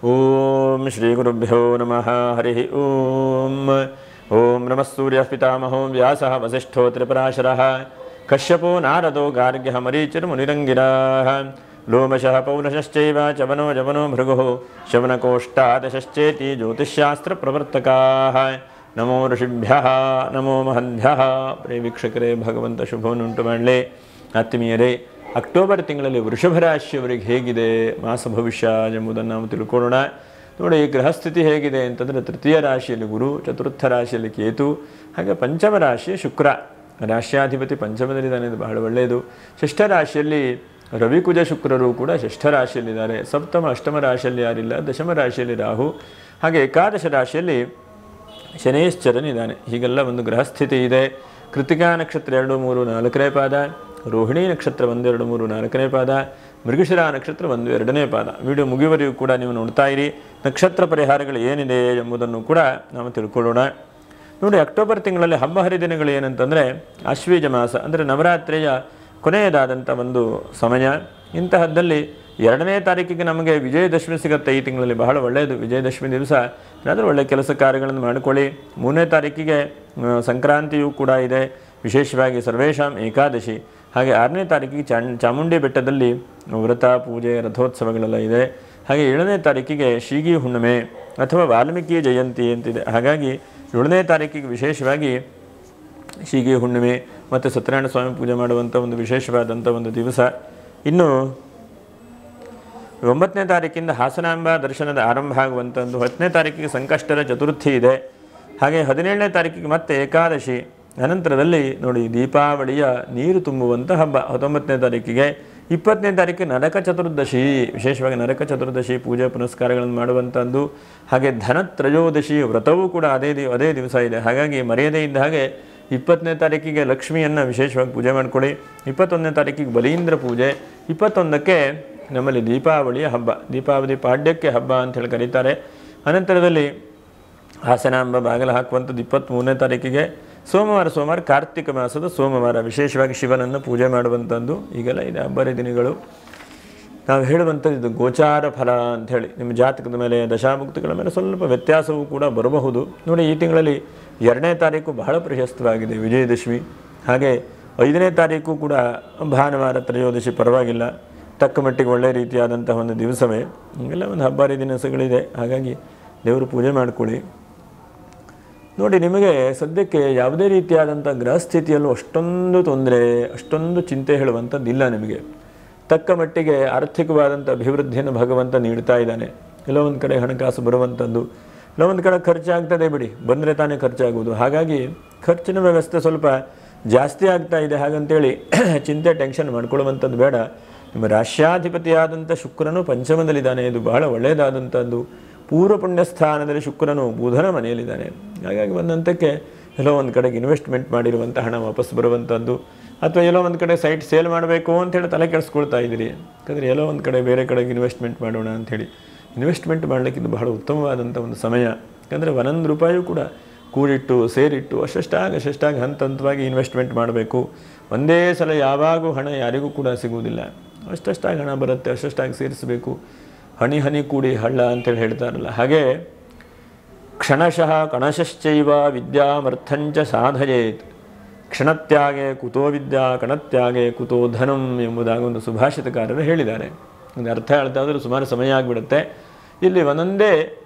ಓಂ ಶ್ರೀ ಗುರುಭ್ಯೋ ನಮಃ ಹರಿ ಓಂ. ಓಂ ನಮಃ ಸೂರ್ಯಃ ಪಿತಾಮಹೋ ವ್ಯಾಸಃ ವಸಿಷ್ಠೋ ತ್ರಿಪರಾಶರಃ ಕಶ್ಯಪೋ ನಾರದೋ ಗಾರ್ಗ್ಯಃ ಮರೀಚಿರ್ಮುನಿರಂಗಿರಾಃ ಲೋಮಶಃ ಪೌಲಶಶ್ಚೈವ ಚವನೋ ಜವನೋ ಭೃಗುಃ ಶವನಕೋಷ್ಟಾದಶಶ್ಚೇತಿ ಜ್ಯೋತಿಷ್ಶಾಸ್ತ್ರಪ್ರವರ್ತಕಾಃ. ನಮೋ ಋಷಿಭ್ಯಃ ನಮೋ ಮಹದ್ಭ್ಯಃ. ಪ್ರಿಯ ವೀಕ್ಷಕರೇ, ಭಗವಂತ ಶುಭವನ್ನುಂಟು ಮಾಡಲಿ. ಆತ್ಮೀಯರೇ, ಅಕ್ಟೋಬರ್ ತಿಂಗಳಲ್ಲಿ ವೃಷಭ ರಾಶಿಯವರಿಗೆ ಹೇಗಿದೆ ಮಾಸ ಭವಿಷ್ಯ ಎಂಬುದನ್ನು ನಾವು ತಿಳ್ಕೊಳ್ಳೋಣ. ನೋಡಿ, ಗ್ರಹಸ್ಥಿತಿ ಹೇಗಿದೆ ಅಂತಂದರೆ, ತೃತೀಯ ರಾಶಿಯಲ್ಲಿ ಗುರು, ಚತುರ್ಥ ರಾಶಿಯಲ್ಲಿ ಕೇತು, ಹಾಗೆ ಪಂಚಮ ರಾಶಿಯ ಶುಕ್ರ. ರಾಶ್ಯಾಧಿಪತಿ ಪಂಚಮದಲ್ಲಿದ್ದಾನೆ, ಇದು ಬಹಳ ಒಳ್ಳೆಯದು. ಷಷ್ಠ ರಾಶಿಯಲ್ಲಿ ರವಿಕುಜ ಶುಕ್ರರು ಕೂಡ ಷಷ್ಠ ರಾಶಿಯಲ್ಲಿದ್ದಾರೆ. ಸಪ್ತಮ ಅಷ್ಟಮ ರಾಶಿಯಲ್ಲಿ ಯಾರಿಲ್ಲ. ದಶಮ ರಾಶಿಯಲ್ಲಿ ರಾಹು, ಹಾಗೆ ಏಕಾದಶ ರಾಶಿಯಲ್ಲಿ ಶನೇಶ್ಚರನಿದ್ದಾನೆ. ಹೀಗೆಲ್ಲ ಒಂದು ಗ್ರಹಸ್ಥಿತಿ ಇದೆ. ಕೃತಿಕಾ ನಕ್ಷತ್ರ 2, 3, 4ನೇ ಪಾದ, ರೋಹಿಣಿ ನಕ್ಷತ್ರ 1, 2, 3, 4ನೇ ಪಾದ, ಮೃಗಶಿರ ನಕ್ಷತ್ರ 1, 2ನೇ ಪಾದ. ವಿಡಿಯೋ ಮುಗಿಯುವವರೆಗೂ ಕೂಡ ನೀವು ನೋಡ್ತಾ ಇರಿ. ನಕ್ಷತ್ರ ಪರಿಹಾರಗಳು ಏನಿದೆ ಎಂಬುದನ್ನು ಕೂಡ ನಾವು ತಿಳ್ಕೊಳ್ಳೋಣ. ನೋಡಿ, ಅಕ್ಟೋಬರ್ ತಿಂಗಳಲ್ಲಿ ಹಬ್ಬ ಹರಿದಿನಗಳು ಏನಂತಂದರೆ, ಆಶ್ವೀಜ ಮಾಸ ಅಂದರೆ ನವರಾತ್ರಿಯ ಕೊನೆಯದಾದಂಥ ಒಂದು ಸಮಯ. ಇಂತಹದ್ದಲ್ಲಿ 2ನೇ ತಾರೀಕಿಗೆ ನಮಗೆ ವಿಜಯದಶಮಿ ಸಿಗುತ್ತೆ. ಈ ತಿಂಗಳಲ್ಲಿ ಬಹಳ ಒಳ್ಳೆಯದು. ವಿಜಯದಶಮಿ ದಿವಸ ಏನಾದರೂ ಒಳ್ಳೆಯ ಕೆಲಸ ಕಾರ್ಯಗಳನ್ನು ಮಾಡಿಕೊಳ್ಳಿ. 3ನೇ ತಾರೀಕಿಗೆ ಸಂಕ್ರಾಂತಿಯೂ ಕೂಡ ಇದೆ, ವಿಶೇಷವಾಗಿ ಸರ್ವೇಶಾಂ ಏಕಾದಶಿ. ಹಾಗೆ 6ನೇ ತಾರೀಕಿಗೆ ಚಾಮುಂಡಿ ಬೆಟ್ಟದಲ್ಲಿ ವ್ರತ, ಪೂಜೆ, ರಥೋತ್ಸವಗಳೆಲ್ಲ ಇದೆ. ಹಾಗೆ 7ನೇ ತಾರೀಕಿಗೆ ಶೀಗಿ ಹುಣ್ಣಿಮೆ ಅಥವಾ ವಾಲ್ಮೀಕಿ ಜಯಂತಿ ಅಂತಿದೆ. ಹಾಗಾಗಿ 7ನೇ ತಾರೀಕಿಗೆ ವಿಶೇಷವಾಗಿ ಶೀಗಿ ಹುಣ್ಣಿಮೆ ಮತ್ತು ಸತ್ಯನಾರಾಯಣ ಸ್ವಾಮಿ ಪೂಜೆ ಮಾಡುವಂಥ ಒಂದು ವಿಶೇಷವಾದಂಥ ಒಂದು ದಿವಸ. ಇನ್ನು 9ನೇ ತಾರೀಕಿಂದ ಹಾಸನಾಂಬ ದರ್ಶನದ ಆರಂಭ ಆಗುವಂಥದ್ದು. 10ನೇ ತಾರೀಕಿಗೆ ಸಂಕಷ್ಟರ ಚತುರ್ಥಿ ಇದೆ. ಹಾಗೆ 17ನೇ ತಾರೀಕಿಗೆ ಮತ್ತೆ ಏಕಾದಶಿ. ಅನಂತರದಲ್ಲಿ ನೋಡಿ, ದೀಪಾವಳಿಯ ನೀರು ತುಂಬುವಂಥ ಹಬ್ಬ 19ನೇ ತಾರೀಕಿಗೆ. 20ನೇ ತಾರೀಕಿಗೆ ನರಕ ಚತುರ್ದಶಿ, ವಿಶೇಷವಾಗಿ ನರಕ ಚತುರ್ದಶಿ ಪೂಜೆ ಪುನಸ್ಕಾರಗಳನ್ನು ಮಾಡುವಂಥದ್ದು. ಹಾಗೆ ಧನತ್ರಯೋದಶಿ ವ್ರತವೂ ಕೂಡ ಅದೇ ದಿವಸ ಇದೆ. ಹಾಗಾಗಿ ಮರೆಯದೇ ಇದ್ದ ಹಾಗೆ 20ನೇ ತಾರೀಕಿಗೆ ಲಕ್ಷ್ಮಿಯನ್ನು ವಿಶೇಷವಾಗಿ ಪೂಜೆ ಮಾಡಿಕೊಳ್ಳಿ. 21ನೇ ತಾರೀಕಿಗೆ ಬಲೀಂದ್ರ ಪೂಜೆ. 21ಕ್ಕೆ ನಮ್ಮಲ್ಲಿ ದೀಪಾವಳಿಯ ಹಬ್ಬ, ದೀಪಾವಳಿ ಪಾಡ್ಯಕ್ಕೆ ಹಬ್ಬ ಅಂತ ಹೇಳಿ ಕರೀತಾರೆ. ಅನಂತರದಲ್ಲಿ ಹಾಸನಾಂಬ ಬಾಗಿಲು ಹಾಕುವಂಥದ್ದು 23ನೇ ತಾರೀಕಿಗೆ. ಸೋಮವಾರ ಕಾರ್ತಿಕ ಮಾಸದ ಸೋಮವಾರ ವಿಶೇಷವಾಗಿ ಶಿವನನ್ನು ಪೂಜೆ ಮಾಡುವಂಥದ್ದು. ಈಗೆಲ್ಲ ಇದೆ ಹಬ್ಬ ದಿನಗಳು. ನಾವು ಹೇಳುವಂಥದ್ದು ಇದು ಗೋಚಾರ ಫಲ ಅಂಥೇಳಿ. ನಿಮ್ಮ ಜಾತಕದ ಮೇಲೆ, ದಶಾಭುಕ್ತಿಗಳ ಮೇಲೆ ಸ್ವಲ್ಪ ವ್ಯತ್ಯಾಸವೂ ಕೂಡ ಬರಬಹುದು. ನೋಡಿ, ಈ ತಿಂಗಳಲ್ಲಿ 2ನೇ ತಾರೀಕು ಬಹಳ ಪ್ರಶಸ್ತವಾಗಿದೆ, ವಿಜಯದಶಮಿ. ಹಾಗೆ 5ನೇ ತಾರೀಕು ಕೂಡ ಭಾನುವಾರ ತ್ರಯೋದಶಿ, ಪರವಾಗಿಲ್ಲ, ತಕ್ಕ ಮಟ್ಟಿಗೆ ಒಳ್ಳೆಯ ರೀತಿಯಾದಂತಹ ಒಂದು ದಿವಸವೇ. ಹೀಗೆಲ್ಲ ಒಂದು ಹಬ್ಬ ದಿನಸಗಳಿದೆ. ಹಾಗಾಗಿ ದೇವರು ಪೂಜೆ ಮಾಡಿಕೊಳ್ಳಿ. ನೋಡಿ, ನಿಮಗೆ ಸದ್ಯಕ್ಕೆ ಯಾವುದೇ ರೀತಿಯಾದಂಥ ಗೃಹಸ್ಥಿತಿಯಲ್ಲೂ ಅಷ್ಟೊಂದು ತೊಂದರೆ, ಅಷ್ಟೊಂದು ಚಿಂತೆ ಹೇಳುವಂಥದ್ದಿಲ್ಲ. ನಿಮಗೆ ತಕ್ಕ ಮಟ್ಟಿಗೆ ಆರ್ಥಿಕವಾದಂಥ ಅಭಿವೃದ್ಧಿಯನ್ನು ಭಗವಂತ ನೀಡ್ತಾ ಇದ್ದಾನೆ. ಎಲ್ಲೋ ಒಂದು ಕಡೆ ಹಣಕಾಸು ಬರುವಂಥದ್ದು, ಎಲ್ಲೋ ಒಂದು ಕಡೆ ಖರ್ಚಾಗ್ತದೆ. ಬಿಡಿ, ಬಂದರೆ ತಾನೇ ಖರ್ಚಾಗುವುದು. ಹಾಗಾಗಿ ಖರ್ಚಿನ ವ್ಯವಸ್ಥೆ ಸ್ವಲ್ಪ ಜಾಸ್ತಿ ಆಗ್ತಾ ಇದೆ. ಹಾಗಂತೇಳಿ ಚಿಂತೆ, ಟೆನ್ಷನ್ ಮಾಡ್ಕೊಳ್ಳುವಂಥದ್ದು ಬೇಡ. ನಿಮ್ಮ ರಾಶ್ಯಾಧಿಪತಿಯಾದಂಥ ಶುಕ್ರನು ಪಂಚಮದಲ್ಲಿದ್ದಾನೆ. ಇದು ಬಹಳ ಒಳ್ಳೆಯದಾದಂಥದ್ದು. ಪೂರ್ವ ಪುಣ್ಯ ಸ್ಥಾನದಲ್ಲಿ ಶುಕ್ರನು ಬುಧನ ಮನೆಯಲ್ಲಿದ್ದಾನೆ. ಹಾಗಾಗಿ ಒಂದಂತಕ್ಕೆ ಎಲ್ಲೋ ಒಂದು ಕಡೆಗೆ ಇನ್ವೆಸ್ಟ್ಮೆಂಟ್ ಮಾಡಿರುವಂಥ ಹಣ ವಾಪಸ್ ಬರುವಂಥದ್ದು, ಅಥವಾ ಎಲ್ಲೋ ಒಂದು ಕಡೆ ಸೈಟ್ ಸೇಲ್ ಮಾಡಬೇಕು ಅಂಥೇಳಿ ತಲೆ ಕೆಡಿಸ್ಕೊಳ್ತಾ ಇದ್ದೀರಿ. ಯಾಕಂದರೆ ಎಲ್ಲೋ ಒಂದು ಕಡೆ ಬೇರೆ ಕಡೆಗೆ ಇನ್ವೆಸ್ಟ್ಮೆಂಟ್ ಮಾಡೋಣ ಅಂಥೇಳಿ ಇನ್ವೆಸ್ಟ್ಮೆಂಟ್ ಮಾಡಲಿಕ್ಕೆ ಇದು ಬಹಳ ಉತ್ತಮವಾದಂಥ ಒಂದು ಸಮಯ. ಯಾಕಂದರೆ 1 ರೂಪಾಯಿ ಕೂಡ ಕೂಡಿಟ್ಟು, ಸೇರಿಟ್ಟು, ಅಷ್ಟಷ್ಟಾಗಿ ಹಂತವಾಗಿ ಇನ್ವೆಸ್ಟ್ಮೆಂಟ್ ಮಾಡಬೇಕು. ಒಂದೇ ಸಲ ಯಾವಾಗೂ ಹಣ ಯಾರಿಗೂ ಕೂಡ ಸಿಗುವುದಿಲ್ಲ. ಅಷ್ಟಷ್ಟಾಗಿ ಹಣ ಬರುತ್ತೆ, ಅಷ್ಟಷ್ಟಾಗಿ ಸೇರಿಸಬೇಕು. ಹನಿ ಹನಿ ಕೂಡಿ ಹಳ್ಳ ಅಂತೇಳಿ ಹೇಳ್ತಾರಲ್ಲ ಹಾಗೆ. ಕ್ಷಣಶಃ ಕಣಶಶ್ಚೈವ ವಿದ್ಯಾಮರ್ಥಂಚ ಸಾಧಯೇತ್, ಕ್ಷಣತ್ಯಾಗೆ ಕುತೋ ವಿದ್ಯಾ ಕಣತ್ಯಾಗೆ ಕುತೋ ಧನಂ ಎಂಬುದಾಗಿ ಒಂದು ಸುಭಾಷಿತಕಾರರು ಹೇಳಿದ್ದಾರೆ. ಒಂದು ಅರ್ಥ ಹೇಳ್ತಾ ಹೋದರೆ ಸುಮಾರು ಸಮಯ ಆಗಿಬಿಡುತ್ತೆ. ಇಲ್ಲಿ ಒಂದೊಂದೇ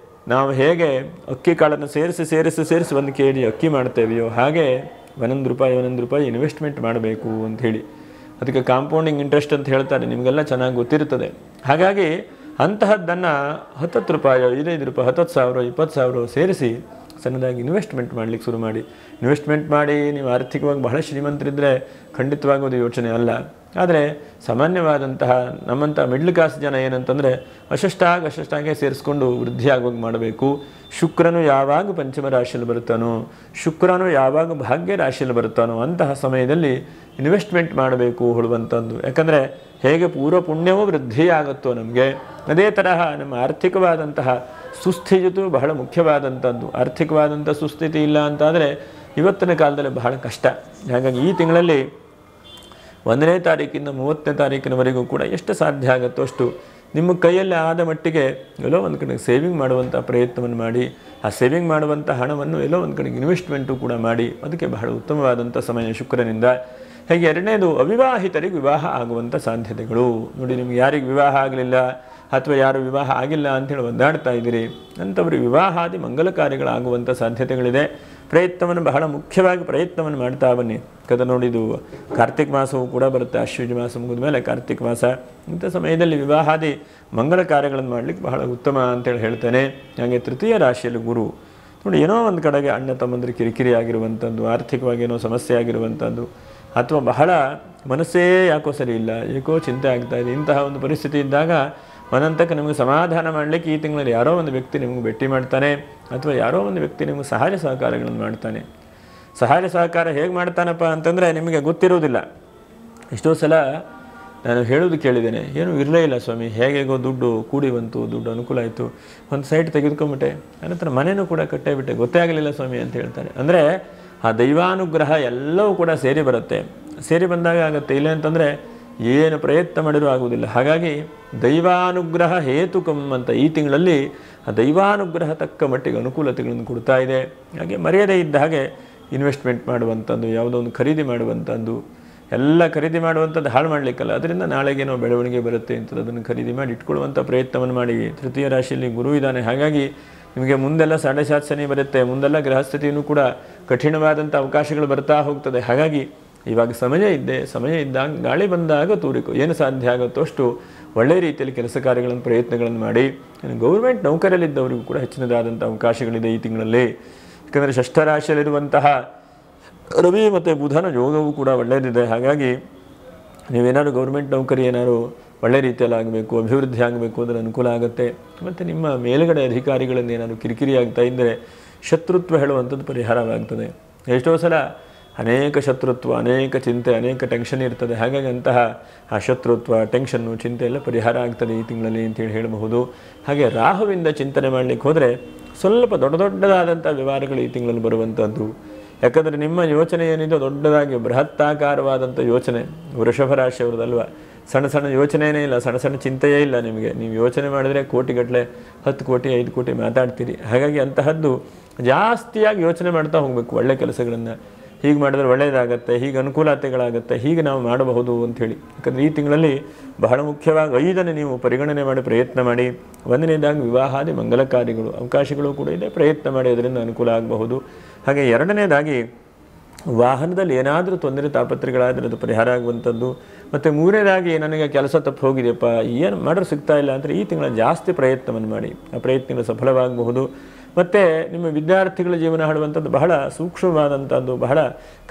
ನಾವು ಹೇಗೆ ಅಕ್ಕಿ ಕಾಳನ್ನು ಸೇರಿಸಿ 1 kg ಅಕ್ಕಿ ಮಾಡ್ತೇವೆಯೋ, ಹಾಗೆ 1 ರೂಪಾಯಿ ಇನ್ವೆಸ್ಟ್ಮೆಂಟ್ ಮಾಡಬೇಕು ಅಂಥೇಳಿ. ಅದಕ್ಕೆ ಕಾಂಪೌಂಡಿಂಗ್ ಇಂಟ್ರೆಸ್ಟ್ ಅಂತ ಹೇಳ್ತಾರೆ, ನಿಮಗೆಲ್ಲ ಚೆನ್ನಾಗಿ ಗೊತ್ತಿರ್ತದೆ. ಹಾಗಾಗಿ ಅಂತಹದ್ದನ್ನು 10 ರೂಪಾಯಿ, 5 ರೂಪಾಯಿ, 10,000, 20,000 ಸೇರಿಸಿ ಸಣ್ಣದಾಗಿ ಇನ್ವೆಸ್ಟ್ಮೆಂಟ್ ಮಾಡಲಿಕ್ಕೆ ಶುರು ಮಾಡಿ. ಇನ್ವೆಸ್ಟ್ಮೆಂಟ್ ಮಾಡಿ ನೀವು ಆರ್ಥಿಕವಾಗಿ ಬಹಳ ಶ್ರೀಮಂತರಿದ್ದರೆ ಖಂಡಿತವಾಗೋದು ಯೋಚನೆ ಅಲ್ಲ. ಆದರೆ ಸಾಮಾನ್ಯವಾದಂತಹ ನಮ್ಮಂಥ ಮಿಡ್ಲ್ ಕ್ಲಾಸ್ ಜನ ಏನಂತಂದರೆ ಅಷ್ಟಷ್ಟಾಗೆ ಸೇರಿಸ್ಕೊಂಡು ವೃದ್ಧಿಯಾಗೋಗಿ ಮಾಡಬೇಕು. ಶುಕ್ರನು ಯಾವಾಗ ಪಂಚಮ ರಾಶಿಯಲ್ಲಿ ಬರುತ್ತಾನೋ, ಶುಕ್ರನು ಯಾವಾಗ ಭಾಗ್ಯ ರಾಶಿಯಲ್ಲಿ ಬರುತ್ತಾನೋ ಅಂತಹ ಸಮಯದಲ್ಲಿ ಇನ್ವೆಸ್ಟ್ಮೆಂಟ್ ಮಾಡಬೇಕು ಹೇಳುವಂಥದ್ದು. ಯಾಕಂದರೆ ಹೇಗೆ ಪೂರ್ವ ಪುಣ್ಯವೂ ವೃದ್ಧಿಯಾಗುತ್ತೋ ನಮಗೆ, ಅದೇ ತರಹ ನಮ್ಮ ಆರ್ಥಿಕವಾದಂತಹ ಸುಸ್ಥಿತಿಯು ಬಹಳ ಮುಖ್ಯವಾದಂಥದ್ದು. ಆರ್ಥಿಕವಾದಂಥ ಸುಸ್ಥಿತಿ ಇಲ್ಲ ಅಂತಾದರೆ ಇವತ್ತಿನ ಕಾಲದಲ್ಲಿ ಬಹಳ ಕಷ್ಟ. ಹಾಗಾಗಿ ಈ ತಿಂಗಳಲ್ಲಿ 1ನೇ ತಾರೀಕಿಂದ 30ನೇ ತಾರೀಕಿನವರೆಗೂ ಕೂಡ ಎಷ್ಟು ಸಾಧ್ಯ ಆಗುತ್ತೋ ಅಷ್ಟು ನಿಮ್ಮ ಕೈಯಲ್ಲಿ ಆದ ಮಟ್ಟಿಗೆ ಎಲ್ಲೋ ಒಂದು ಕಡೆಗೆ ಸೇವಿಂಗ್ ಮಾಡುವಂಥ ಪ್ರಯತ್ನವನ್ನು ಮಾಡಿ, ಆ ಸೇವಿಂಗ್ ಮಾಡುವಂಥ ಹಣವನ್ನು ಎಲ್ಲೋ ಒಂದು ಕಡೆಗೆ ಇನ್ವೆಸ್ಟ್ಮೆಂಟು ಕೂಡ ಮಾಡಿ, ಅದಕ್ಕೆ ಬಹಳ ಉತ್ತಮವಾದಂಥ ಸಮಯ ಶುಕ್ರನಿಂದ. ಹಾಗೆ ಎರಡನೇದು ಅವಿವಾಹಿತರಿಗೆ ವಿವಾಹ ಆಗುವಂಥ ಸಾಧ್ಯತೆಗಳು. ನೋಡಿ, ನಿಮ್ಗೆ ಯಾರಿಗೆ ವಿವಾಹ ಆಗಲಿಲ್ಲ ಅಥವಾ ಯಾರು ವಿವಾಹ ಆಗಿಲ್ಲ ಅಂಥೇಳಿ ಒದ್ದಾಡ್ತಾ ಇದ್ದೀರಿ ಅಂಥವ್ರಿಗೆ ವಿವಾಹಾದಿ ಮಂಗಲ ಕಾರ್ಯಗಳಾಗುವಂಥ ಸಾಧ್ಯತೆಗಳಿದೆ. ಪ್ರಯತ್ನವನ್ನು ಬಹಳ ಮುಖ್ಯವಾಗಿ ಪ್ರಯತ್ನವನ್ನು ಮಾಡ್ತಾ ಬನ್ನಿ. ಯಾಕಂದರೆ ನೋಡಿದು ಕಾರ್ತಿಕ್ ಮಾಸವೂ ಕೂಡ ಬರುತ್ತೆ, ಅಶ್ವಿನಿ ಮಾಸ ಮುಗಿದ ಮೇಲೆ ಕಾರ್ತಿಕ್ ಮಾಸ. ಇಂಥ ಸಮಯದಲ್ಲಿ ವಿವಾಹಾದಿ ಮಂಗಲ ಕಾರ್ಯಗಳನ್ನು ಮಾಡಲಿಕ್ಕೆ ಬಹಳ ಉತ್ತಮ ಅಂತೇಳಿ ಹೇಳ್ತೇನೆ. ಹಾಗೆ ತೃತೀಯ ರಾಶಿಯಲ್ಲಿ ಗುರು ನೋಡಿ, ಏನೋ ಒಂದು ಕಡೆಗೆ ಅಣ್ಣ ತಮ್ಮಂದ್ರೆ ಕಿರಿಕಿರಿ ಆಗಿರುವಂಥದ್ದು, ಆರ್ಥಿಕವಾಗಿ ಏನೋ ಸಮಸ್ಯೆ ಆಗಿರುವಂಥದ್ದು, ಅಥವಾ ಬಹಳ ಮನಸ್ಸೇ ಯಾಕೋ ಸರಿ ಇಲ್ಲ, ಏಕೋ ಚಿಂತೆ ಆಗ್ತಾ ಇದೆ, ಇಂತಹ ಒಂದು ಪರಿಸ್ಥಿತಿ ಇದ್ದಾಗ ಮನಂತಕ್ಕೆ ನಿಮಗೆ ಸಮಾಧಾನ ಮಾಡಲಿಕ್ಕೆ ಈ ತಿಂಗಳಲ್ಲಿ ಯಾರೋ ಒಂದು ವ್ಯಕ್ತಿ ನಿಮಗೆ ಭೇಟಿ ಮಾಡ್ತಾನೆ, ಅಥವಾ ಯಾರೋ ಒಂದು ವ್ಯಕ್ತಿ ನಿಮಗೆ ಸಹಾಯ ಸಹಕಾರಗಳನ್ನು ಮಾಡ್ತಾನೆ. ಸಹಾಯ ಸಹಕಾರ ಹೇಗೆ ಮಾಡ್ತಾನಪ್ಪ ಅಂತಂದರೆ ನಿಮಗೆ ಗೊತ್ತಿರೋದಿಲ್ಲ. ಎಷ್ಟೋ ಸಲ ನಾನು ಹೇಳೋದು ಕೇಳಿದ್ದೇನೆ, ಏನೂ ಇರಲೇ ಇಲ್ಲ ಸ್ವಾಮಿ, ಹೇಗೇಗೋ ದುಡ್ಡು ಕೂಡಿ ಬಂತು, ದುಡ್ಡು ಅನುಕೂಲ ಆಯಿತು, ಒಂದು ಸೈಟ್ ತೆಗೆದುಕೊಂಬಿಟ್ಟೆ, ಅನಂತರ ಮನೆಯೂ ಕೂಡ ಕಟ್ಟೇಬಿಟ್ಟೆ, ಗೊತ್ತೇ ಆಗಲಿಲ್ಲ ಸ್ವಾಮಿ ಅಂತ ಹೇಳ್ತಾರೆ. ಅಂದರೆ ಆ ದೈವಾನುಗ್ರಹ ಎಲ್ಲವೂ ಕೂಡ ಸೇರಿ ಬರುತ್ತೆ. ಸೇರಿ ಬಂದಾಗ ಆಗುತ್ತೆ, ಇಲ್ಲ ಅಂತಂದರೆ ಏನು ಪ್ರಯತ್ನ ಮಾಡಿದರೂ ಆಗುವುದಿಲ್ಲ. ಹಾಗಾಗಿ ದೈವಾನುಗ್ರಹ ಹೇತುಕಂ ಅಂತ ಈ ತಿಂಗಳಲ್ಲಿ ಆ ದೈವಾನುಗ್ರಹ ತಕ್ಕ ಮಟ್ಟಿಗೆ ಅನುಕೂಲತೆಗಳನ್ನು ಕೊಡ್ತಾ ಇದೆ. ಹಾಗೆ ಮರ್ಯಾದೆ ಇದ್ದ ಹಾಗೆ ಇನ್ವೆಸ್ಟ್ಮೆಂಟ್ ಮಾಡುವಂಥದ್ದು, ಯಾವುದೋ ಒಂದು ಖರೀದಿ ಮಾಡುವಂಥದ್ದು, ಎಲ್ಲ ಖರೀದಿ ಮಾಡುವಂಥದ್ದು ಹಾಳು ಮಾಡಲಿಕ್ಕಲ್ಲ, ಅದರಿಂದ ನಾಳೆಗೇನೋ ಬೆಳವಣಿಗೆ ಬರುತ್ತೆ ಅಂತ ಅದನ್ನು ಖರೀದಿ ಮಾಡಿ ಇಟ್ಕೊಳ್ಳುವಂಥ ಪ್ರಯತ್ನವನ್ನು ಮಾಡಿ. ತೃತೀಯ ರಾಶಿಯಲ್ಲಿ ಗುರು ಇದ್ದಾನೆ, ಹಾಗಾಗಿ ನಿಮಗೆ ಮುಂದೆಲ್ಲ 7.7 ಶನಿ ಬರುತ್ತೆ, ಮುಂದೆಲ್ಲ ಗೃಹಸ್ಥಿತಿಯೂ ಕೂಡ ಕಠಿಣವಾದಂಥ ಅವಕಾಶಗಳು ಬರ್ತಾ ಹೋಗ್ತದೆ. ಹಾಗಾಗಿ ಇವಾಗ ಸಮಯ ಇದ್ದಾಗ ಗಾಳಿ ಬಂದಾಗ ತೂರಿಕು, ಏನು ಸಾಧ್ಯ ಆಗುತ್ತೋ ಅಷ್ಟು ಒಳ್ಳೆಯ ರೀತಿಯಲ್ಲಿ ಕೆಲಸ ಕಾರ್ಯಗಳನ್ನು ಪ್ರಯತ್ನಗಳನ್ನು ಮಾಡಿ. ಗೌರ್ಮೆಂಟ್ ನೌಕರಲ್ಲಿದ್ದವರಿಗೂ ಕೂಡ ಹೆಚ್ಚಿನದಾದಂಥ ಅವಕಾಶಗಳಿದೆ ಈ ತಿಂಗಳಲ್ಲಿ. ಯಾಕಂದರೆ ಷಷ್ಠ ರಾಶಿಯಲ್ಲಿರುವಂತಹ ರವಿ ಮತ್ತು ಬುಧನ ಯೋಗವೂ ಕೂಡ ಒಳ್ಳೆಯದಿದೆ. ಹಾಗಾಗಿ ನೀವೇನಾದ್ರು ಗೌರ್ಮೆಂಟ್ ನೌಕರಿ ಏನಾದ್ರು ಒಳ್ಳೆ ರೀತಿಯಲ್ಲಿ ಆಗಬೇಕು, ಅಭಿವೃದ್ಧಿ ಆಗಬೇಕು ಅಂದರೆ ಅನುಕೂಲ ಆಗುತ್ತೆ. ಮತ್ತು ನಿಮ್ಮ ಮೇಲುಗಡೆ ಅಧಿಕಾರಿಗಳಿಂದ ಏನಾದರೂ ಕಿರಿಕಿರಿ ಆಗ್ತಾ ಇದ್ದರೆ ಶತ್ರುತ್ವ ಹೇಳುವಂಥದ್ದು ಪರಿಹಾರವಾಗ್ತದೆ. ಎಷ್ಟೋ ಸಲ ಅನೇಕ ಶತ್ರುತ್ವ, ಅನೇಕ ಚಿಂತೆ, ಅನೇಕ ಟೆನ್ಷನ್ ಇರ್ತದೆ. ಹಾಗಾಗಿ ಅಂತಹ ಆ ಶತ್ರುತ್ವ, ಟೆನ್ಷನ್ನು, ಚಿಂತೆ ಎಲ್ಲ ಪರಿಹಾರ ಆಗ್ತದೆ ಈ ತಿಂಗಳಲ್ಲಿ ಅಂತೇಳಿ ಹೇಳಬಹುದು. ಹಾಗೆ ರಾಹುವಿಂದ ಚಿಂತನೆ ಮಾಡಲಿಕ್ಕೆ ಹೋದರೆ ಸ್ವಲ್ಪ ದೊಡ್ಡದಾದಂಥ ವ್ಯವಹಾರಗಳು ಈ ತಿಂಗಳಲ್ಲಿ ಬರುವಂಥದ್ದು. ಯಾಕಂದರೆ ನಿಮ್ಮ ಯೋಚನೆ ಏನಿದೆ ದೊಡ್ಡದಾಗಿ ಬೃಹತ್ತಾಕಾರವಾದಂಥ ಯೋಚನೆ. ವೃಷಭ ರಾಶಿಯವರದಲ್ವ, ಸಣ್ಣ ಸಣ್ಣ ಯೋಚನೆಯೇ ಇಲ್ಲ, ಸಣ್ಣ ಸಣ್ಣ ಚಿಂತೆಯೇ ಇಲ್ಲ ನಿಮಗೆ. ನೀವು ಯೋಚನೆ ಮಾಡಿದರೆ ಕೋಟಿಗಟ್ಟಲೆ, 10 ಕೋಟಿ 5 ಕೋಟಿ ಮಾತಾಡ್ತೀರಿ. ಹಾಗಾಗಿ ಅಂತಹದ್ದು ಜಾಸ್ತಿಯಾಗಿ ಯೋಚನೆ ಮಾಡ್ತಾ ಹೋಗಬೇಕು. ಒಳ್ಳೆ ಕೆಲಸಗಳನ್ನು ಹೀಗೆ ಮಾಡಿದ್ರೆ ಒಳ್ಳೆಯದಾಗತ್ತೆ, ಹೀಗೆ ಅನುಕೂಲತೆಗಳಾಗುತ್ತೆ, ಹೀಗೆ ನಾವು ಮಾಡಬಹುದು ಅಂಥೇಳಿ. ಯಾಕಂದರೆ ಈ ತಿಂಗಳಲ್ಲಿ ಬಹಳ ಮುಖ್ಯವಾಗಿ 5ನೇ ನೀವು ಪರಿಗಣನೆ ಮಾಡಿ ಪ್ರಯತ್ನ ಮಾಡಿ. 1ನೇದಾಗಿ ವಿವಾಹಾದಿ ಮಂಗಲ ಕಾರ್ಯಗಳು ಅವಕಾಶಗಳು ಕೂಡ ಇದೆ, ಪ್ರಯತ್ನ ಮಾಡಿ, ಅದರಿಂದ ಅನುಕೂಲ ಆಗಬಹುದು. ಹಾಗೆ 2ನೇದಾಗಿ ವಾಹನದಲ್ಲಿ ಏನಾದರೂ ತೊಂದರೆ ತಾಪತ್ರೆಗಳಾದರೆ ಅದು ಪರಿಹಾರ ಆಗುವಂಥದ್ದು. ಮತ್ತು 3ನೇದಾಗಿ ನನಗೆ ಕೆಲಸ ತಪ್ಪು ಹೋಗಿದೆಯಪ್ಪ, ಏನು ಮಾಡಿದ್ರೆ ಸಿಗ್ತಾ ಇಲ್ಲ ಅಂದರೆ ಈ ತಿಂಗಳ ಜಾಸ್ತಿ ಪ್ರಯತ್ನವನ್ನು ಮಾಡಿ, ಆ ಪ್ರಯತ್ನಗಳು ಸಫಲವಾಗಬಹುದು. ಮತ್ತು ನಿಮ್ಮ ವಿದ್ಯಾರ್ಥಿಗಳ ಜೀವನ ಹಾಡುವಂಥದ್ದು ಬಹಳ ಸೂಕ್ಷ್ಮವಾದಂಥದ್ದು, ಬಹಳ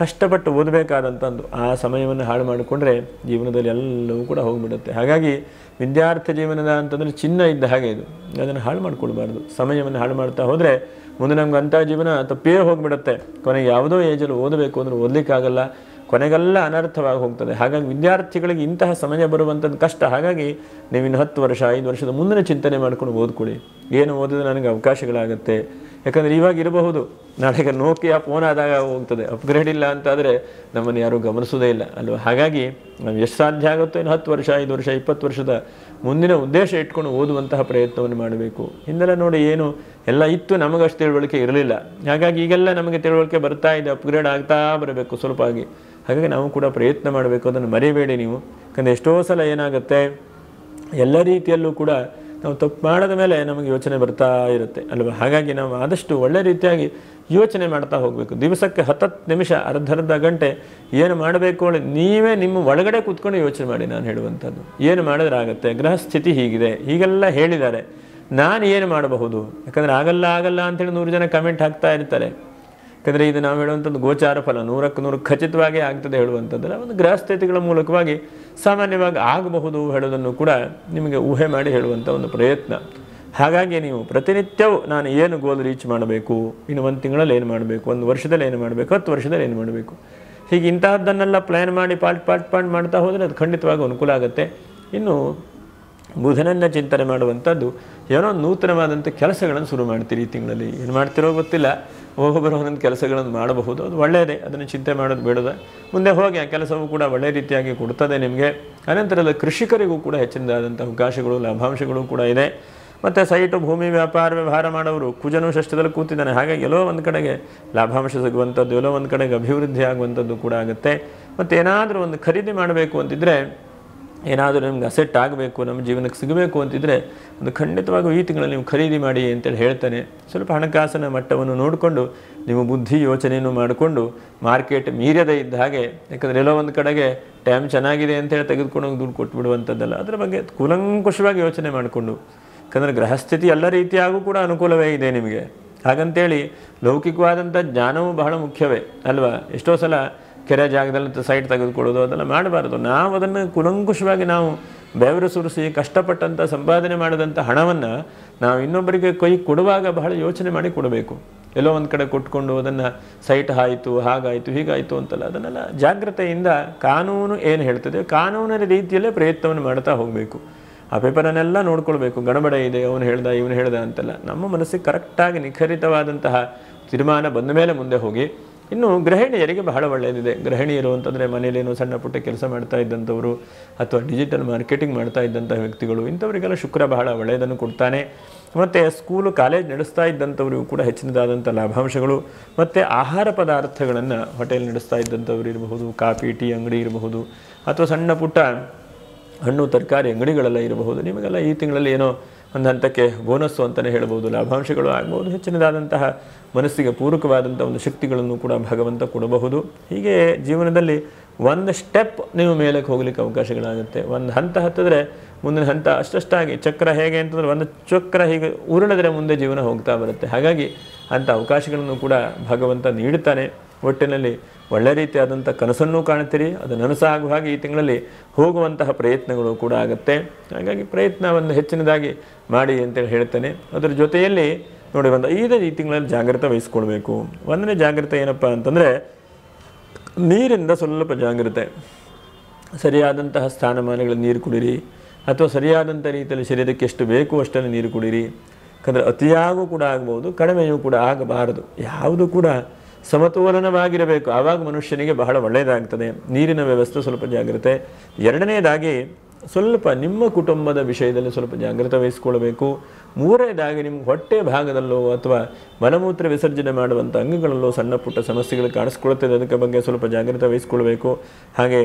ಕಷ್ಟಪಟ್ಟು ಓದಬೇಕಾದಂಥದ್ದು. ಆ ಸಮಯವನ್ನು ಹಾಳು ಮಾಡಿಕೊಂಡ್ರೆ ಜೀವನದಲ್ಲಿ ಎಲ್ಲವೂ ಕೂಡ ಹೋಗಿಬಿಡುತ್ತೆ. ಹಾಗಾಗಿ ವಿದ್ಯಾರ್ಥಿ ಜೀವನದ ಅಂತಂದರೆ ಚಿನ್ನ ಇದ್ದ ಹಾಗೆ ಇದು, ಅದನ್ನು ಹಾಳು ಮಾಡಿಕೊಳ್ಬಾರ್ದು. ಸಮಯವನ್ನು ಹಾಳು ಮಾಡ್ತಾ ಹೋದರೆ ಮುಂದೆ ನಮ್ಗೆ ಅಂಥ ಜೀವನ ತಪ್ಪೇ ಹೋಗಿಬಿಡುತ್ತೆ. ಕೊನೆಗೆ ಯಾವುದೋ ಏಜಲ್ಲಿ ಓದಬೇಕು ಅಂದರೆ ಓದಲಿಕ್ಕಾಗಲ್ಲ, ಕೊನೆಗೆಲ್ಲ ಅನರ್ಥವಾಗಿ ಹೋಗ್ತದೆ. ಹಾಗಾಗಿ ವಿದ್ಯಾರ್ಥಿಗಳಿಗೆ ಇಂತಹ ಸಮಯ ಬರುವಂಥದ್ದು ಕಷ್ಟ. ಹಾಗಾಗಿ ನೀವು ಇನ್ನು 10 ವರ್ಷ 5 ವರ್ಷದ ಮುಂದಿನ ಚಿಂತನೆ ಮಾಡ್ಕೊಂಡು ಓದ್ಕೊಳ್ಳಿ, ಏನು ಓದಿದ್ರೆ ನನಗೆ ಅವಕಾಶಗಳಾಗುತ್ತೆ. ಯಾಕಂದರೆ ಇವಾಗ ಇರಬಹುದು, ನಾಳೆಗೆ ನೋಕಿಯಾ ಫೋನ್ ಆದಾಗ ಹೋಗ್ತದೆ. ಅಪ್ಗ್ರೇಡ್ ಇಲ್ಲ ಅಂತಾದರೆ ನಮ್ಮನ್ನು ಯಾರೂ ಗಮನಿಸೋದೇ ಇಲ್ಲ ಅಲ್ವ. ಹಾಗಾಗಿ ನಾವು ಎಷ್ಟು ಸಾಧ್ಯ ಆಗುತ್ತೋ ಇನ್ನು 10 ವರ್ಷ 5 ವರ್ಷ 20 ವರ್ಷದ ಮುಂದಿನ ಉದ್ದೇಶ ಇಟ್ಕೊಂಡು ಓದುವಂತಹ ಪ್ರಯತ್ನವನ್ನು ಮಾಡಬೇಕು. ಹಿಂದೆಲ್ಲ ನೋಡಿ ಏನು ಎಲ್ಲ ಇತ್ತು, ನಮಗಷ್ಟು ತಿಳುವಳಿಕೆ ಇರಲಿಲ್ಲ. ಹಾಗಾಗಿ ಈಗೆಲ್ಲ ನಮಗೆ ತಿಳುವಳಿಕೆ ಬರ್ತಾ ಇದೆ, ಅಪ್ಗ್ರೇಡ್ ಆಗ್ತಾ ಬರಬೇಕು ಸ್ವಲ್ಪ ಆಗಿ. ಹಾಗಾಗಿ ನಾವು ಕೂಡ ಪ್ರಯತ್ನ ಮಾಡಬೇಕು, ಅದನ್ನು ಮರಿಬೇಡಿ ನೀವು. ಯಾಕಂದರೆ ಎಷ್ಟೋ ಸಲ ಏನಾಗುತ್ತೆ, ಎಲ್ಲ ರೀತಿಯಲ್ಲೂ ಕೂಡ ನಾವು ತಪ್ಪು ಮಾಡಿದ ಮೇಲೆ ನಮಗೆ ಯೋಚನೆ ಬರ್ತಾ ಇರುತ್ತೆ ಅಲ್ವ. ಹಾಗಾಗಿ ನಾವು ಆದಷ್ಟು ಒಳ್ಳೆ ರೀತಿಯಾಗಿ ಯೋಚನೆ ಮಾಡ್ತಾ ಹೋಗಬೇಕು. ದಿವಸಕ್ಕೆ 10 ನಿಮಿಷ, ಅರ್ಧ ಗಂಟೆ ಏನು ಮಾಡಬೇಕು ಹೇಳಿ ನೀವೇ ನಿಮ್ಮ ಒಳಗಡೆ ಕೂತ್ಕೊಂಡು ಯೋಚನೆ ಮಾಡಿ. ನಾನು ಹೇಳುವಂಥದ್ದು ಏನು ಮಾಡಿದ್ರೆ ಆಗುತ್ತೆ, ಗ್ರಹ ಸ್ಥಿತಿ ಹೀಗಿದೆ, ಹೀಗೆಲ್ಲ ಹೇಳಿದ್ದಾರೆ, ನಾನು ಏನು ಮಾಡಬಹುದು. ಯಾಕಂದರೆ ಆಗಲ್ಲ ಅಂತೇಳಿ 100 ಜನ ಕಮೆಂಟ್ ಹಾಕ್ತಾ ಇರ್ತಾರೆ. ಯಾಕಂದರೆ ಇದು ನಾವು ಹೇಳುವಂಥದ್ದು ಗೋಚಾರ ಫಲ 100ಕ್ಕೆ 100 ಖಚಿತವಾಗಿ ಆಗ್ತದೆ ಹೇಳುವಂಥದ್ದಲ್ಲ, ಒಂದು ಗ್ರಹ ಸ್ಥಿತಿಗಳ ಮೂಲಕವಾಗಿ ಸಾಮಾನ್ಯವಾಗಿ ಆಗಬಹುದು ಹೇಳೋದನ್ನು ಕೂಡ ನಿಮಗೆ ಊಹೆ ಮಾಡಿ ಹೇಳುವಂಥ ಒಂದು ಪ್ರಯತ್ನ. ಹಾಗಾಗಿ ನೀವು ಪ್ರತಿನಿತ್ಯವೂ ನಾನು ಏನು ಗೋಲ್ ರೀಚ್ ಮಾಡಬೇಕು, ಇನ್ನು 1 ತಿಂಗಳಲ್ಲಿ ಏನು ಮಾಡಬೇಕು, 1 ವರ್ಷದಲ್ಲಿ ಏನು ಮಾಡಬೇಕು, 10 ವರ್ಷದಲ್ಲಿ ಏನು ಮಾಡಬೇಕು, ಹೀಗೆ ಇಂತಹದ್ದನ್ನೆಲ್ಲ ಪ್ಲ್ಯಾನ್ ಮಾಡಿ ಪಾರ್ಟ್ ಮಾಡ್ತಾ ಹೋದರೆ ಅದು ಖಂಡಿತವಾಗಿ ಅನುಕೂಲ ಆಗುತ್ತೆ. ಇನ್ನು ಬುಧನನ್ನು ಚಿಂತನೆ ಮಾಡುವಂಥದ್ದು ಏನೋ ನೂತನವಾದಂಥ ಕೆಲಸಗಳನ್ನು ಶುರು ಮಾಡ್ತೀರಿ ಈ ತಿಂಗಳಲ್ಲಿ. ಏನು ಮಾಡ್ತಿರೋ ಗೊತ್ತಿಲ್ಲ, ಒಬ್ಬೊಬ್ಬರು ಒಂದೊಂದು ಕೆಲಸಗಳನ್ನು ಮಾಡಬಹುದು, ಅದು ಒಳ್ಳೆಯದೇ, ಅದನ್ನು ಚಿಂತೆ ಮಾಡೋದು ಬೇಡದ. ಮುಂದೆ ಹೋಗಿ ಆ ಕೆಲಸವೂ ಕೂಡ ಒಳ್ಳೆಯ ರೀತಿಯಾಗಿ ಕೊಡ್ತದೆ ನಿಮಗೆ. ಅನಂತರದ ಕೃಷಿಕರಿಗೂ ಕೂಡ ಹೆಚ್ಚಿನದಾದಂಥ ಅವಕಾಶಗಳು, ಲಾಭಾಂಶಗಳು ಕೂಡ ಇದೆ. ಮತ್ತು ಸೈಟು, ಭೂಮಿ, ವ್ಯಾಪಾರ, ವ್ಯವಹಾರ ಮಾಡೋರು ಕುಜನು ಷಷ್ಠದಲ್ಲಿ ಕೂತಿದ್ದಾನೆ. ಹಾಗಾಗಿ ಎಲ್ಲೋ ಒಂದು ಕಡೆಗೆ ಲಾಭಾಂಶ ಸಿಗುವಂಥದ್ದು, ಎಲ್ಲೋ ಒಂದು ಕಡೆಗೆ ಅಭಿವೃದ್ಧಿ ಆಗುವಂಥದ್ದು ಕೂಡ ಆಗುತ್ತೆ. ಮತ್ತು ಏನಾದರೂ ಒಂದು ಖರೀದಿ ಮಾಡಬೇಕು ಅಂತಿದ್ದರೆ, ಏನಾದರೂ ನಿಮ್ಗೆ ಅಸೆಟ್ ಆಗಬೇಕು, ನಮ್ಮ ಜೀವನಕ್ಕೆ ಸಿಗಬೇಕು ಅಂತಿದ್ದರೆ ಒಂದು ಖಂಡಿತವಾಗೂ ಈ ತಿಂಗಳಲ್ಲಿ ನೀವು ಖರೀದಿ ಮಾಡಿ ಅಂತೇಳಿ ಹೇಳ್ತಾನೆ. ಸ್ವಲ್ಪ ಹಣಕಾಸಿನ ಮಟ್ಟವನ್ನು ನೋಡಿಕೊಂಡು ನೀವು ಬುದ್ಧಿ ಯೋಚನೆಯನ್ನು ಮಾಡಿಕೊಂಡು ಮಾರ್ಕೆಟ್ ಮೀರದೇ ಇದ್ದ ಹಾಗೆ, ಯಾಕಂದರೆ ಎಲ್ಲೋ ಒಂದು ಕಡೆಗೆ ಟೈಮ್ ಚೆನ್ನಾಗಿದೆ ಅಂತೇಳಿ ತೆಗೆದುಕೊಂಡು ದುಡ್ಡು ಕೊಟ್ಬಿಡುವಂಥದ್ದಲ್ಲ, ಅದರ ಬಗ್ಗೆ ಕೂಲಂಕುಷವಾಗಿ ಯೋಚನೆ ಮಾಡಿಕೊಂಡು, ಯಾಕಂದರೆ ಗ್ರಹಸ್ಥಿತಿ ಎಲ್ಲ ರೀತಿಯಾಗೂ ಕೂಡ ಅನುಕೂಲವೇ ಇದೆ ನಿಮಗೆ. ಹಾಗಂತೇಳಿ ಲೌಕಿಕವಾದಂಥ ಜ್ಞಾನವೂ ಬಹಳ ಮುಖ್ಯವೇ ಅಲ್ವಾ. ಎಷ್ಟೋ ಸಲ ಕೆರೆ ಜಾಗದಲ್ಲಿ ಸೈಟ್ ತೆಗೆದುಕೊಳ್ಳೋದು ಅದೆಲ್ಲ ಮಾಡಬಾರ್ದು. ನಾವು ಅದನ್ನು ಕೂಲಂಕುಷವಾಗಿ ನಾವು ಬೆವರು ಸುರಿಸಿ ಕಷ್ಟಪಟ್ಟಂಥ ಸಂಪಾದನೆ ಮಾಡಿದಂಥ ಹಣವನ್ನು ನಾವು ಇನ್ನೊಬ್ಬರಿಗೆ ಕೈ ಕೊಡುವಾಗ ಬಹಳ ಯೋಚನೆ ಮಾಡಿ ಕೊಡಬೇಕು. ಎಲ್ಲೋ ಒಂದು ಕಡೆ ಕೊಟ್ಕೊಂಡು ಅದನ್ನು ಸೈಟ್ ಆಯಿತು, ಹಾಗಾಯಿತು, ಹೀಗಾಯಿತು ಅಂತಲ್ಲ, ಅದನ್ನೆಲ್ಲ ಜಾಗ್ರತೆಯಿಂದ ಕಾನೂನು ಏನು ಹೇಳ್ತದೆ ಕಾನೂನಿನ ರೀತಿಯಲ್ಲೇ ಪ್ರಯತ್ನವನ್ನು ಮಾಡ್ತಾ ಹೋಗಬೇಕು. ಆ ಪೇಪರನ್ನೆಲ್ಲ ನೋಡ್ಕೊಳ್ಬೇಕು. ಗಡಬಡ ಇದೆ, ಅವನು ಹೇಳ್ದ ಇವನು ಹೇಳ್ದ ಅಂತಲ್ಲ, ನಮ್ಮ ಮನಸ್ಸಿಗೆ ಕರೆಕ್ಟಾಗಿ ನಿಖರಿತವಾದಂತಹ ತೀರ್ಮಾನ ಬಂದ ಮೇಲೆ ಮುಂದೆ ಹೋಗಿ. ಇನ್ನು ಗೃಹಿಣಿಯರಿಗೆ ಬಹಳ ಒಳ್ಳೆಯದಿದೆ. ಗೃಹಿಣಿಯರು ಅಂತಂದರೆ ಮನೇಲೇನೋ ಸಣ್ಣ ಪುಟ್ಟ ಕೆಲಸ ಮಾಡ್ತಾ ಇದ್ದಂಥವರು ಅಥವಾ ಡಿಜಿಟಲ್ ಮಾರ್ಕೆಟಿಂಗ್ ಮಾಡ್ತಾ ಇದ್ದಂಥ ವ್ಯಕ್ತಿಗಳು, ಇಂಥವರಿಗೆಲ್ಲ ಶುಕ್ರ ಬಹಳ ಒಳ್ಳೆಯದನ್ನು ಕೊಡ್ತಾನೆ. ಮತ್ತು ಸ್ಕೂಲು, ಕಾಲೇಜ್ ನಡೆಸ್ತಾ ಇದ್ದಂಥವ್ರಿಗೂ ಕೂಡ ಹೆಚ್ಚಿನದಾದಂಥ ಲಾಭಾಂಶಗಳು. ಮತ್ತು ಆಹಾರ ಪದಾರ್ಥಗಳನ್ನು ಹೋಟೆಲ್ ನಡೆಸ್ತಾ ಇದ್ದಂಥವ್ರು ಇರಬಹುದು, ಕಾಫಿ ಟೀ ಅಂಗಡಿ ಇರಬಹುದು, ಅಥವಾ ಸಣ್ಣ ಪುಟ್ಟ ಹಣ್ಣು ತರಕಾರಿ ಅಂಗಡಿಗಳೆಲ್ಲ ಇರಬಹುದು. ನಿಮಗೆಲ್ಲ ಈ ತಿಂಗಳಲ್ಲಿ ಏನೋ ಒಂದು ಹಂತಕ್ಕೆ ಬೋನಸ್ಸು ಅಂತಲೇ ಹೇಳ್ಬೋದು, ಲಾಭಾಂಶಗಳು ಆಗ್ಬೋದು. ಹೆಚ್ಚಿನದಾದಂತಹ ಮನಸ್ಸಿಗೆ ಪೂರಕವಾದಂಥ ಒಂದು ಶಕ್ತಿಗಳನ್ನು ಕೂಡ ಭಗವಂತ ಕೊಡಬಹುದು. ಹೀಗೆ ಜೀವನದಲ್ಲಿ ಒಂದು ಸ್ಟೆಪ್ ನೀವು ಮೇಲಕ್ಕೆ ಹೋಗ್ಲಿಕ್ಕೆ ಅವಕಾಶಗಳಾಗುತ್ತೆ. ಒಂದು ಹಂತ ಹತ್ತಿದ್ರೆ ಮುಂದಿನ ಹಂತ ಅಷ್ಟಷ್ಟಾಗಿ ಚಕ್ರ ಹೇಗೆ ಅಂತಂದರೆ ಒಂದು ಚಕ್ರ ಹೀಗೆ ಉರುಳಿದ್ರೆ ಮುಂದೆ ಜೀವನ ಹೋಗ್ತಾ ಬರುತ್ತೆ. ಹಾಗಾಗಿ ಅಂಥ ಅವಕಾಶಗಳನ್ನು ಕೂಡ ಭಗವಂತ ನೀಡುತ್ತಾನೆ. ಒಟ್ಟಿನಲ್ಲಿ ಒಳ್ಳೆ ರೀತಿಯಾದಂಥ ಕನಸನ್ನು ಕಾಣ್ತೀರಿ, ಅದು ನನಸಾಗುವ ಹಾಗೆ ಈ ತಿಂಗಳಲ್ಲಿ ಹೋಗುವಂತಹ ಪ್ರಯತ್ನಗಳು ಕೂಡ ಆಗುತ್ತೆ. ಹಾಗಾಗಿ ಪ್ರಯತ್ನವನ್ನು ಹೆಚ್ಚಿನದಾಗಿ ಮಾಡಿ ಅಂತೇಳಿ ಹೇಳ್ತೇನೆ. ಅದರ ಜೊತೆಯಲ್ಲಿ ನೋಡಿ, ಒಂದು 5 ಈ ತಿಂಗಳಲ್ಲಿ ಜಾಗ್ರತೆ ವಹಿಸ್ಕೊಳ್ಬೇಕು. ಒಂದನೇ ಜಾಗ್ರತೆ ಏನಪ್ಪ ಅಂತಂದರೆ ನೀರಿಂದ ಸ್ವಲ್ಪ ಜಾಗ್ರತೆ. ಸರಿಯಾದಂತಹ ಸ್ಥಾನಮಾನಗಳಲ್ಲಿ ನೀರು ಕುಡೀರಿ, ಅಥವಾ ಸರಿಯಾದಂಥ ರೀತಿಯಲ್ಲಿ ಶರೀರಕ್ಕೆ ಎಷ್ಟು ಬೇಕು ಅಷ್ಟನ್ನು ನೀರು ಕುಡೀರಿ. ಯಾಕಂದರೆ ಅತಿಯಾಗೂ ಕೂಡ ಆಗ್ಬೋದು, ಕಡಿಮೆಯೂ ಕೂಡ ಆಗಬಾರದು. ಯಾವುದು ಕೂಡ ಸಮತೋಲನವಾಗಿರಬೇಕು, ಆವಾಗ ಮನುಷ್ಯನಿಗೆ ಬಹಳ ಒಳ್ಳೆಯದಾಗ್ತದೆ. ನೀರಿನ ವ್ಯವಸ್ಥೆ ಸ್ವಲ್ಪ ಜಾಗ್ರತೆ. ಎರಡನೇದಾಗಿ ಸ್ವಲ್ಪ ನಿಮ್ಮ ಕುಟುಂಬದ ವಿಷಯದಲ್ಲಿ ಸ್ವಲ್ಪ ಜಾಗ್ರತೆ ವಹಿಸ್ಕೊಳ್ಬೇಕು. ಮೂರನೇದಾಗಿ ನಿಮ್ಮ ಹೊಟ್ಟೆ ಭಾಗದಲ್ಲೋ ಅಥವಾ ಮಲಮೂತ್ರ ವಿಸರ್ಜನೆ ಮಾಡುವಂಥ ಅಂಗಗಳಲ್ಲೋ ಸಣ್ಣ ಪುಟ್ಟ ಸಮಸ್ಯೆಗಳು ಕಾಣಿಸ್ಕೊಳ್ತದೆ, ಅದಕ್ಕೆ ಬಗ್ಗೆ ಸ್ವಲ್ಪ ಜಾಗ್ರತೆ ವಹಿಸ್ಕೊಳ್ಬೇಕು. ಹಾಗೆ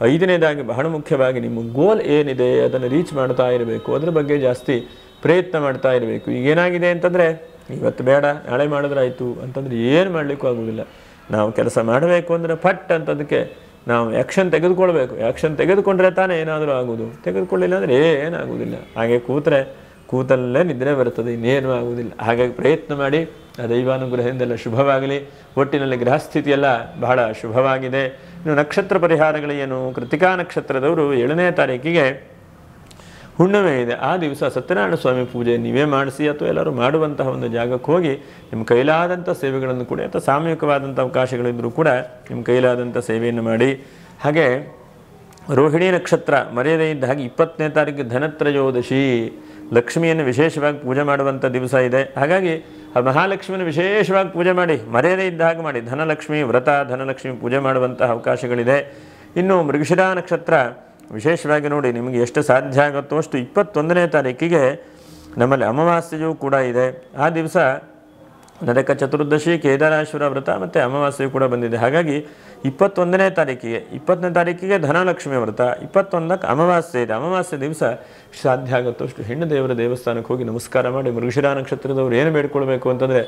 5ನೇದಾಗಿ ಬಹಳ ಮುಖ್ಯವಾಗಿ ನಿಮ್ಮ ಗೋಲ್ ಏನಿದೆ ಅದನ್ನು ರೀಚ್ ಮಾಡ್ತಾ ಇರಬೇಕು, ಅದರ ಬಗ್ಗೆ ಜಾಸ್ತಿ ಪ್ರಯತ್ನ ಮಾಡ್ತಾ ಇರಬೇಕು. ಈಗೇನಾಗಿದೆ ಅಂತಂದರೆ ಇವತ್ತು ಬೇಡ ನಾಳೆ ಮಾಡಿದ್ರೆ ಆಯಿತು ಅಂತಂದರೆ ಏನು ಮಾಡಲಿಕ್ಕೂ ಆಗೋದಿಲ್ಲ. ನಾವು ಕೆಲಸ ಮಾಡಬೇಕು ಅಂದರೆ ಫಟ್ ಅಂತದಕ್ಕೆ ನಾವು ಆ್ಯಕ್ಷನ್ ತೆಗೆದುಕೊಳ್ಬೇಕು. ಆ್ಯಕ್ಷನ್ ತೆಗೆದುಕೊಂಡ್ರೆ ತಾನೇ ಏನಾದರೂ ಆಗೋದು, ತೆಗೆದುಕೊಳ್ಳಿಲ್ಲ ಅಂದರೆ ಏನಾಗೋದಿಲ್ಲ. ಹಾಗೆ ಕೂತಲ್ಲೇ ನಿದ್ರೆ ಬರ್ತದೆ, ಇನ್ನೇನೂ ಆಗೋದಿಲ್ಲ. ಹಾಗಾಗಿ ಪ್ರಯತ್ನ ಮಾಡಿ, ಆ ದೈವಾನುಗ್ರಹದಿಂದೆಲ್ಲ ಶುಭವಾಗಲಿ. ಒಟ್ಟಿನಲ್ಲಿ ಗ್ರಹಸ್ಥಿತಿಯೆಲ್ಲ ಬಹಳ ಶುಭವಾಗಿದೆ. ಇನ್ನು ನಕ್ಷತ್ರ ಪರಿಹಾರಗಳೇನು? ಕೃತಿಕಾ ನಕ್ಷತ್ರದವರು 7ನೇ ತಾರೀಕಿಗೆ ಹುಣ್ಣಿಮೆ ಇದೆ. ಆ ದಿವಸ ಸತ್ಯನಾರಾಯಣ ಸ್ವಾಮಿ ಪೂಜೆ ನೀವೇ ಮಾಡಿಸಿ, ಅಥವಾ ಎಲ್ಲರೂ ಮಾಡುವಂತಹ ಒಂದು ಜಾಗಕ್ಕೆ ಹೋಗಿ ನಿಮ್ಮ ಕೈಲಾದಂಥ ಸೇವೆಗಳನ್ನು ಕೊಡಿ, ಅಥವಾ ಸಾಮೂಹಿಕವಾದಂಥ ಅವಕಾಶಗಳಿದ್ದರೂ ಕೂಡ ನಿಮ್ಮ ಕೈಲಾದಂಥ ಸೇವೆಯನ್ನು ಮಾಡಿ. ಹಾಗೆ ರೋಹಿಣಿ ನಕ್ಷತ್ರ ಮರ್ಯಾದೆ ಇದ್ದ ಹಾಗೆ 20ನೇ ತಾರೀಕು ಧನತ್ರಯೋದಶಿ, ಲಕ್ಷ್ಮಿಯನ್ನು ವಿಶೇಷವಾಗಿ ಪೂಜೆ ಮಾಡುವಂಥ ದಿವಸ ಇದೆ. ಹಾಗಾಗಿ ಆ ಮಹಾಲಕ್ಷ್ಮಿಯನ್ನು ವಿಶೇಷವಾಗಿ ಪೂಜೆ ಮಾಡಿ, ಮರ್ಯಾದೆ ಇದ್ದ ಹಾಗೆ ಮಾಡಿ. ಧನಲಕ್ಷ್ಮಿ ವ್ರತ, ಧನಲಕ್ಷ್ಮಿ ಪೂಜೆ ಮಾಡುವಂತಹ ಅವಕಾಶಗಳಿದೆ. ಇನ್ನು ಮೃಗಶಿರ ನಕ್ಷತ್ರ ವಿಶೇಷವಾಗಿ ನೋಡಿ, ನಿಮಗೆ ಎಷ್ಟು ಸಾಧ್ಯ ಆಗುತ್ತೋ ಅಷ್ಟು 21ನೇ ತಾರೀಕಿಗೆ ನಮ್ಮಲ್ಲಿ ಅಮಾವಾಸ್ಯೆಯೂ ಕೂಡ ಇದೆ. ಆ ದಿವಸ ನರಕ ಚತುರ್ದಶಿ, ಕೇದಾರೇಶ್ವರ ವ್ರತ ಮತ್ತು ಅಮಾವಾಸ್ಯೆಯೂ ಕೂಡ ಬಂದಿದೆ. ಹಾಗಾಗಿ 21ನೇ ತಾರೀಕಿಗೆ ಧನಲಕ್ಷ್ಮಿ ವ್ರತ, 21ಕ್ಕೆ ಅಮಾವಾಸ್ಯೆ ಇದೆ. ಅಮಾವಾಸ್ಯೆ ದಿವಸ ಸಾಧ್ಯ ಆಗುತ್ತೋ ಅಷ್ಟು ಹೆಣ್ಣು ದೇವರ ದೇವಸ್ಥಾನಕ್ಕೆ ಹೋಗಿ ನಮಸ್ಕಾರ ಮಾಡಿ. ಮೃಗಶಿರ ನಕ್ಷತ್ರದವ್ರು ಏನು ಬೇಡ್ಕೊಳ್ಬೇಕು ಅಂತಂದರೆ,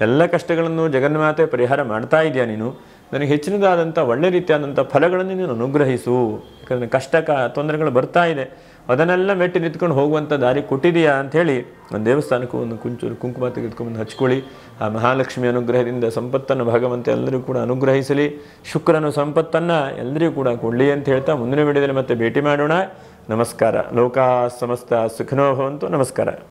ಎಲ್ಲ ಕಷ್ಟಗಳನ್ನು ಜಗನ್ಮಾತೆ ಪರಿಹಾರ ಮಾಡ್ತಾ ಇದೆಯಾ ನೀನು, ನನಗೆ ಹೆಚ್ಚಿನದಾದಂಥ ಒಳ್ಳೆ ರೀತಿಯಾದಂಥ ಫಲಗಳನ್ನು ನೀನು ಅನುಗ್ರಹಿಸು. ಯಾಕಂದರೆ ತೊಂದರೆಗಳು ಬರ್ತಾ ಇದೆ, ಅದನ್ನೆಲ್ಲ ಮೆಟ್ಟಿ ನಿಂತ್ಕೊಂಡು ಹೋಗುವಂಥ ದಾರಿ ಕೊಟ್ಟಿದೆಯಾ ಅಂಥೇಳಿ ಒಂದು ದೇವಸ್ಥಾನಕ್ಕೂ ಒಂದು ಕುಂಚೂರು ಕುಂಕುಮ ತೆಗೆದುಕೊಂಡು ಹಚ್ಕೊಳ್ಳಿ. ಆ ಮಹಾಲಕ್ಷ್ಮಿ ಅನುಗ್ರಹದಿಂದ ಸಂಪತ್ತನ್ನು ಭಗವಂತ ಎಲ್ಲರಿಗೂ ಕೂಡ ಅನುಗ್ರಹಿಸಲಿ. ಶುಕ್ರನು ಸಂಪತ್ತನ್ನು ಎಲ್ಲರಿಗೂ ಕೂಡ ಕೊಡಲಿ ಅಂತ ಹೇಳ್ತಾ ಮುಂದಿನ ವಿಡಿಯೋದಲ್ಲಿ ಮತ್ತೆ ಭೇಟಿ ಮಾಡೋಣ. ನಮಸ್ಕಾರ. ಲೋಕಾ ಸಮಸ್ತ ಸುಖಿನೋ ಭವಂತು. ನಮಸ್ಕಾರ.